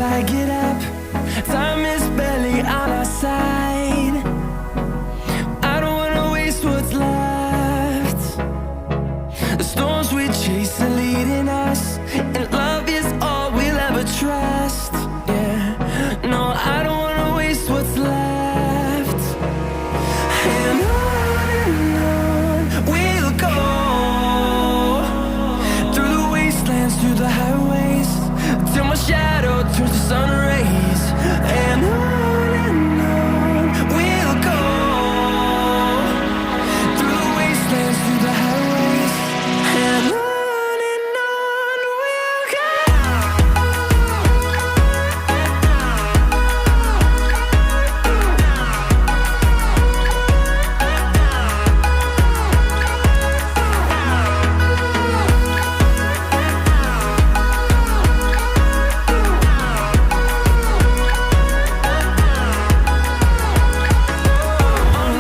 I get up. Time is barely on our side. I don't wanna waste what's left. The storms we chase are leading us, and love is all we'll ever trust. Yeah, no, I don't wanna waste what's left. And on we'll go, through the wastelands, through the highways, till my shadow turns to sun rays. And on we'll go, through the wastelands, through the highways, and on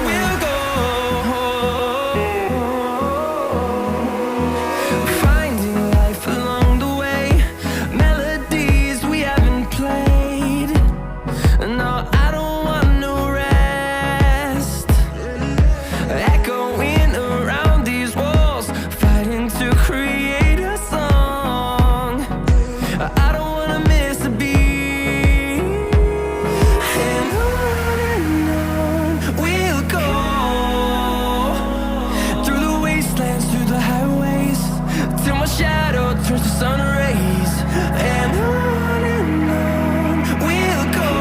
we'll go. Finding life along the way, melodies we haven't played. No, I don't want no rest. Echoing around these walls, fighting to create a song. I don't wanna miss a beat. And on we'll go, through the wastelands, through the highways, till my shadow turns to sun rays. And on we'll go,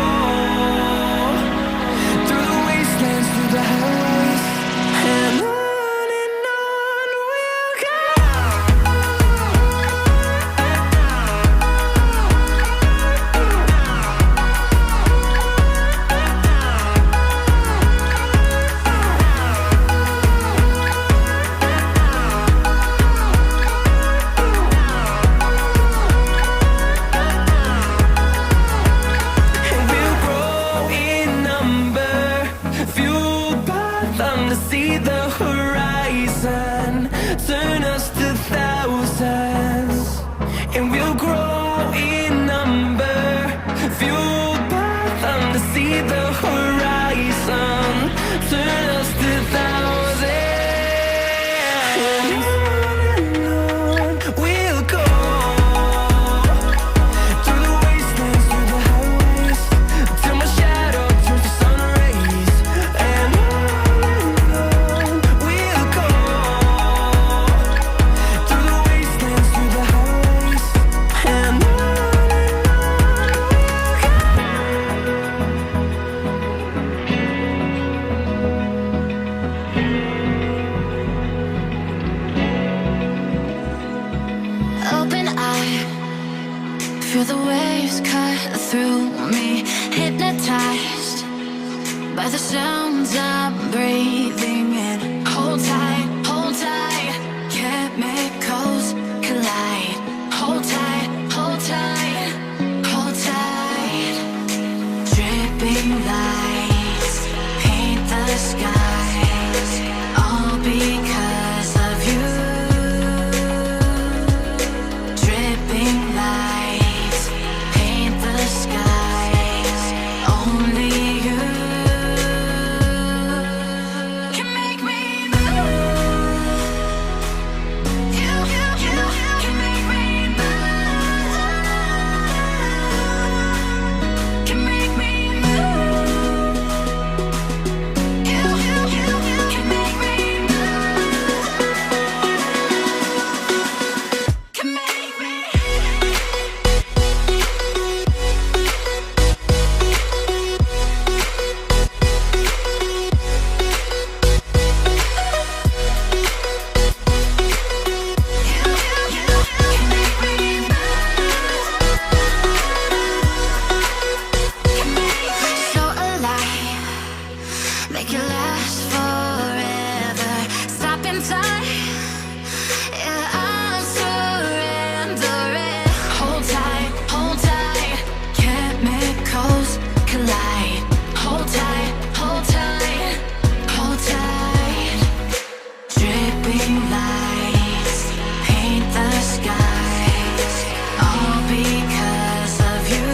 through the wastelands, through the highways, and on we'll go. And we'll grow in number, fueled by them to see the horizon, turn us to thousands. And we'll grow in number, fueled by them to see the horizon, turn us to thousands. And on we'll go, through the wastelands, through the highways, till my shadow turns to sun rays. And on we'll go, through the wastelands, through the highways, and on we'll go. Open eye, feel the waves cut through me, hypnotized by the sounds I'm breathing in. Hold tight, chemicals collide. Hold tight, hold tight, hold tight. Dripping lights paint the skies, all because of you. Dripping lights paint the skies, only you can make me move. You can make me move. Can make me move. You can make me move. Can make me. So alive, make it last forever. Stop in time, yeah, I'm surrendering. Hold tight, chemicals collide. Hold tight, hold tight, hold tight. Dripping lights paint the skies, all because of you.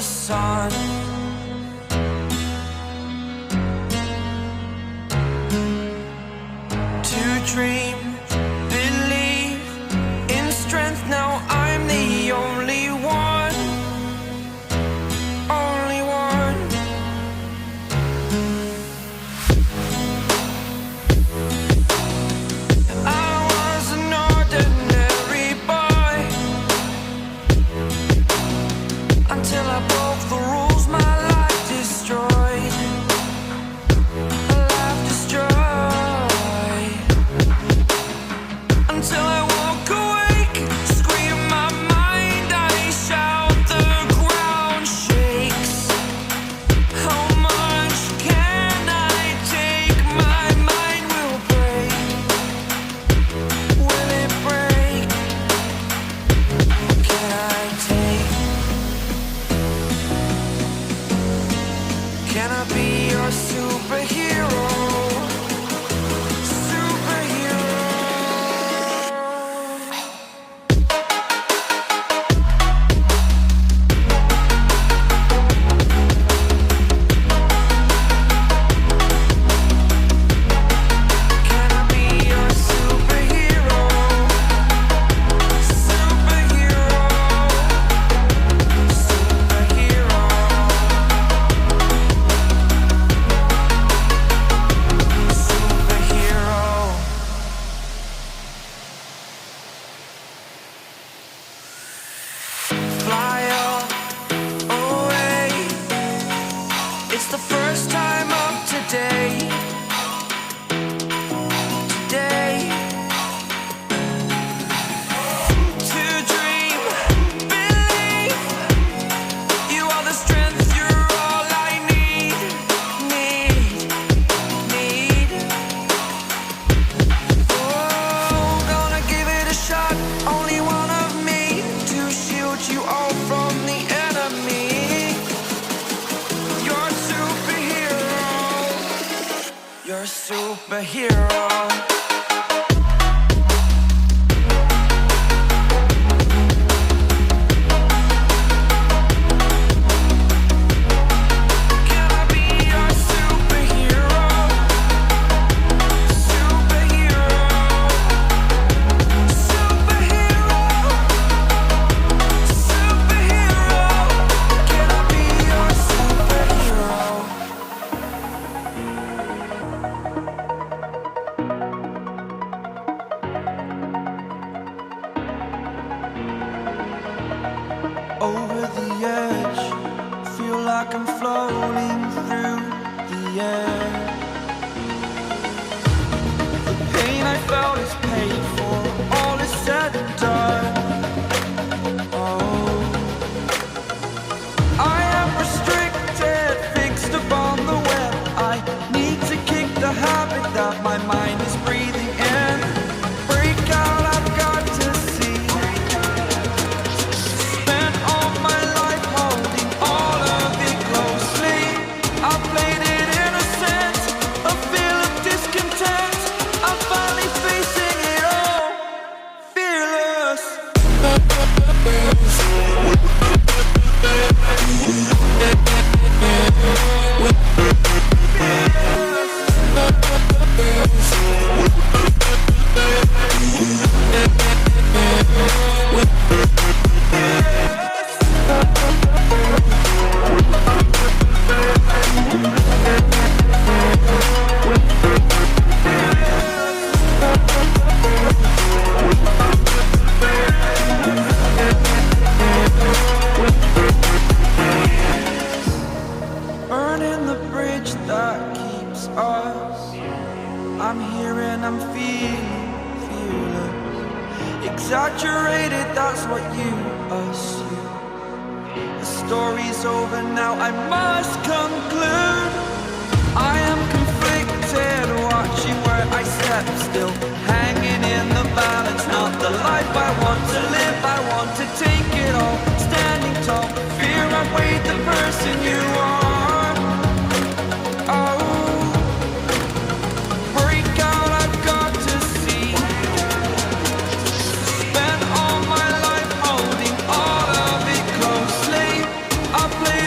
sun. To dream, believe in strength. Now I'm the only one, only one. I was an ordinary boy until I broke the rules. My life destroyed, a life destroyed. Until I walk awake, scream my mind, I shout, the ground shakes. How much can I take? My mind will break. Will it break? Can I take? Can I be your superhero? Superhero. Can I be your superhero? Superhero. Superhero. Superhero. Fly away. It's the first time of today. Today. To dream, believe. You are the strength, you're all I need. Need. Oh, gonna give it a shot. Only one of me to shield you all from the enemy. You're a superhero. You're a superhero. Can I be your superhero? Superhero. Superhero. Superhero. Can I be your superhero? Over the edge, feel like I'm floating through the air. The pain I felt is paid for, all is said and done. Oh, I am restricted, fixed upon the web. I need to kick the habit that my mind is breathing in. Break out, I've got to see. Spent all my life holding all of it closely. I played it innocent, a feel of discontent. I'm finally facing it all, fearless. Burning the bridge that keeps us. I'm here and I'm feeling fearless. Exaggerated, that's what you assume. The story's over now, I must conclude. I am conflicted, watching where I step still, hanging in the balance. Not the life I want to live, I want to take it all. Standing tall, fear outweighed the person you are. Oh, break out, I've got to see. Spent all my life holding all of it closely. I play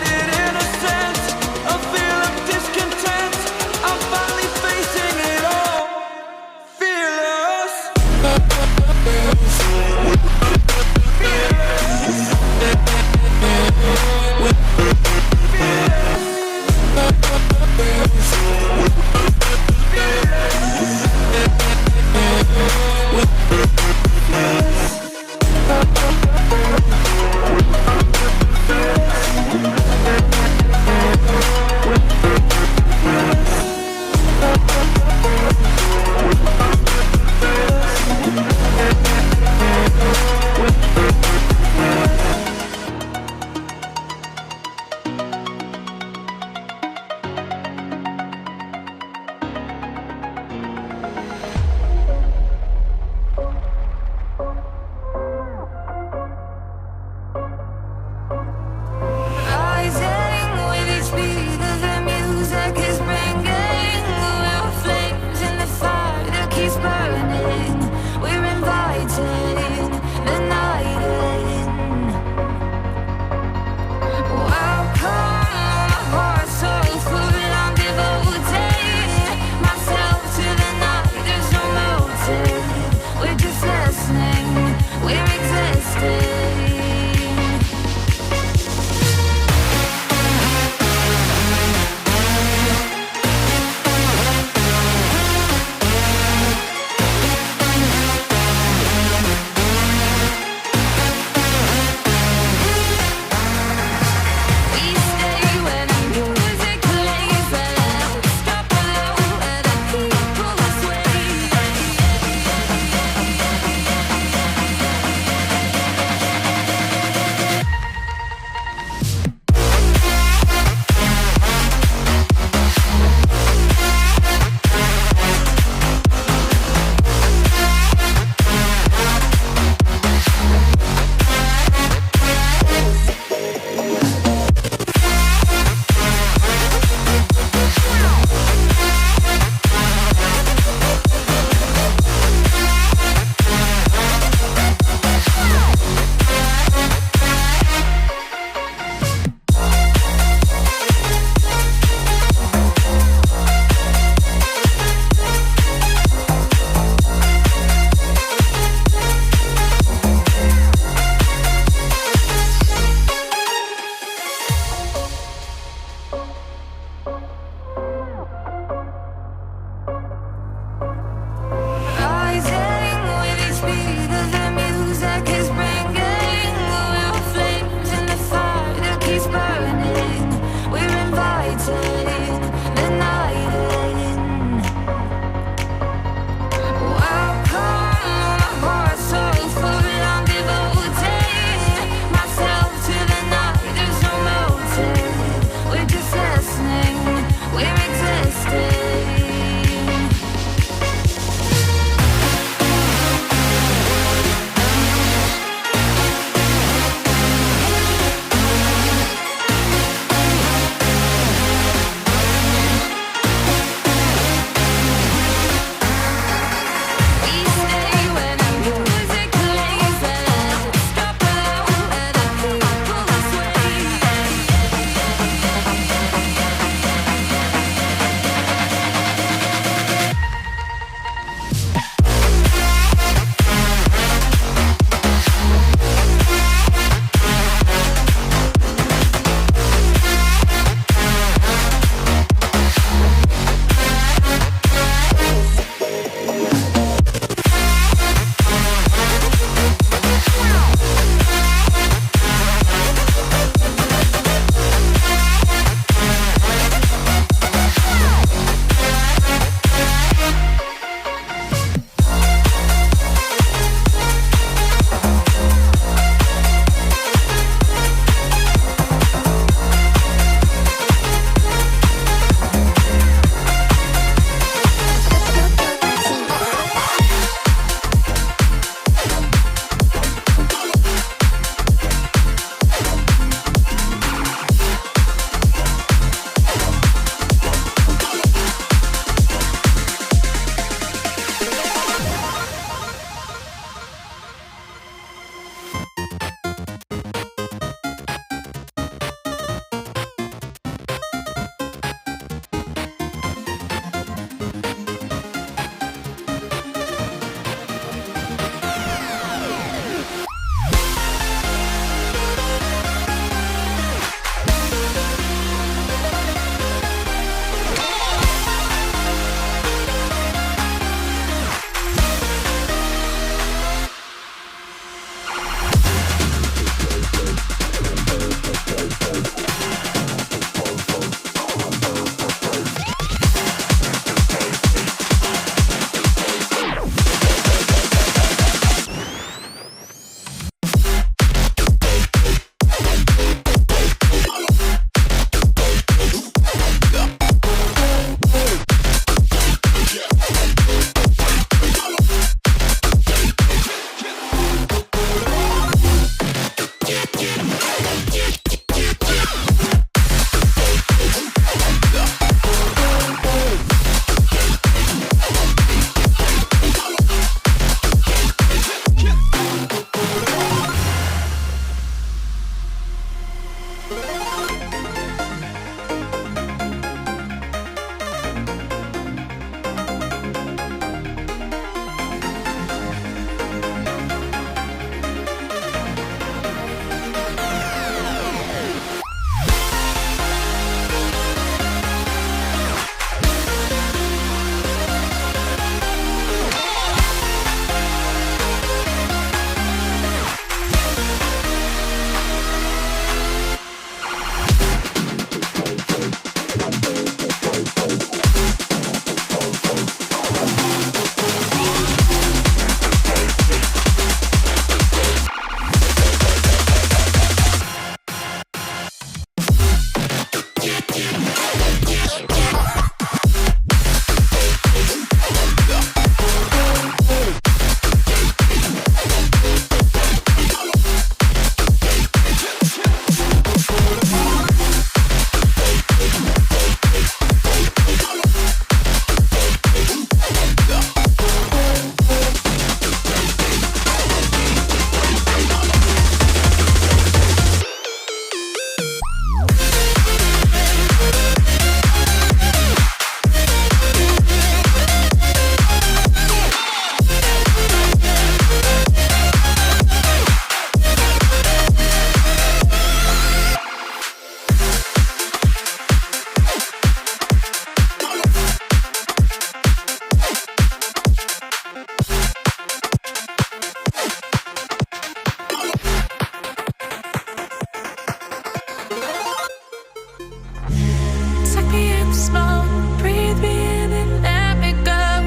smoke, breathe me in and let me go.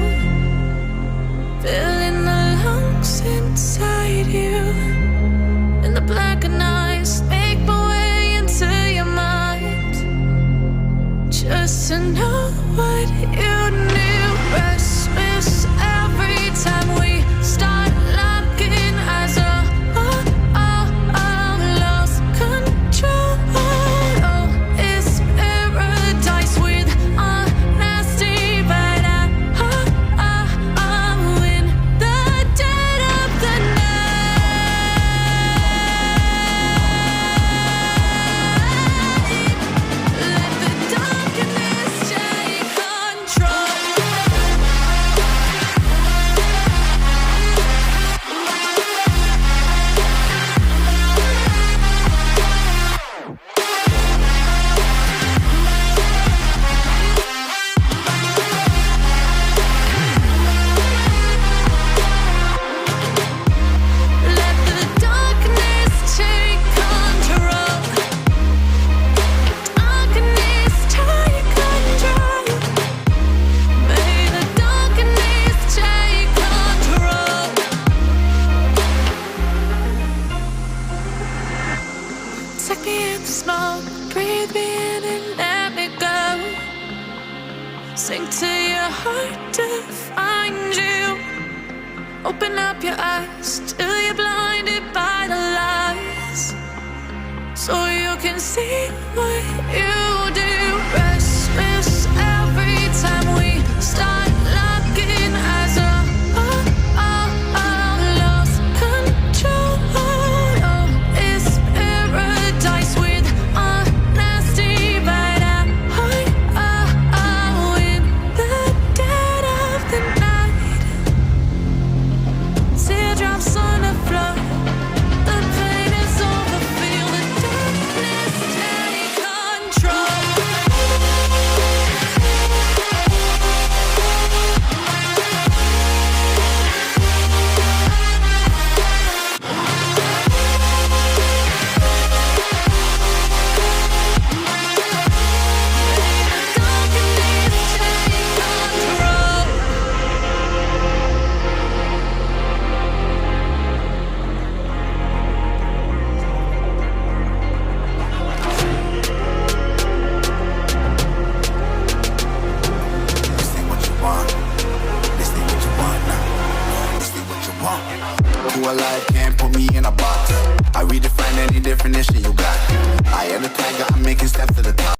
Filling the lungs inside you, and the blackened eyes make my way into your mind. Just to know what you knew. Restless every time we start locking eyes. Lost control. Oh, it's paradise with honesty, but I'm in the dead of the night. Let the darkness take control. Let the darkness take control. Darkness take control. May the darkness take control. Take me in the smoke, breathe me in and let me go. Sink to your heart to find you. Open up your eyes till you're blinded by the lies, so you can see what you do. Restless every time we start locking eyes. Lost control. Oh, it's paradise with honesty, but I'm in the dead of the night. Teardrops on the floor. The pain is over. Feel the darkness take control. This ain't what you want. This ain't what you want now. This ain't what you want. Who alive can't put me in a box. I redefine any definition you got. I am the tiger, I'm making steps to the top.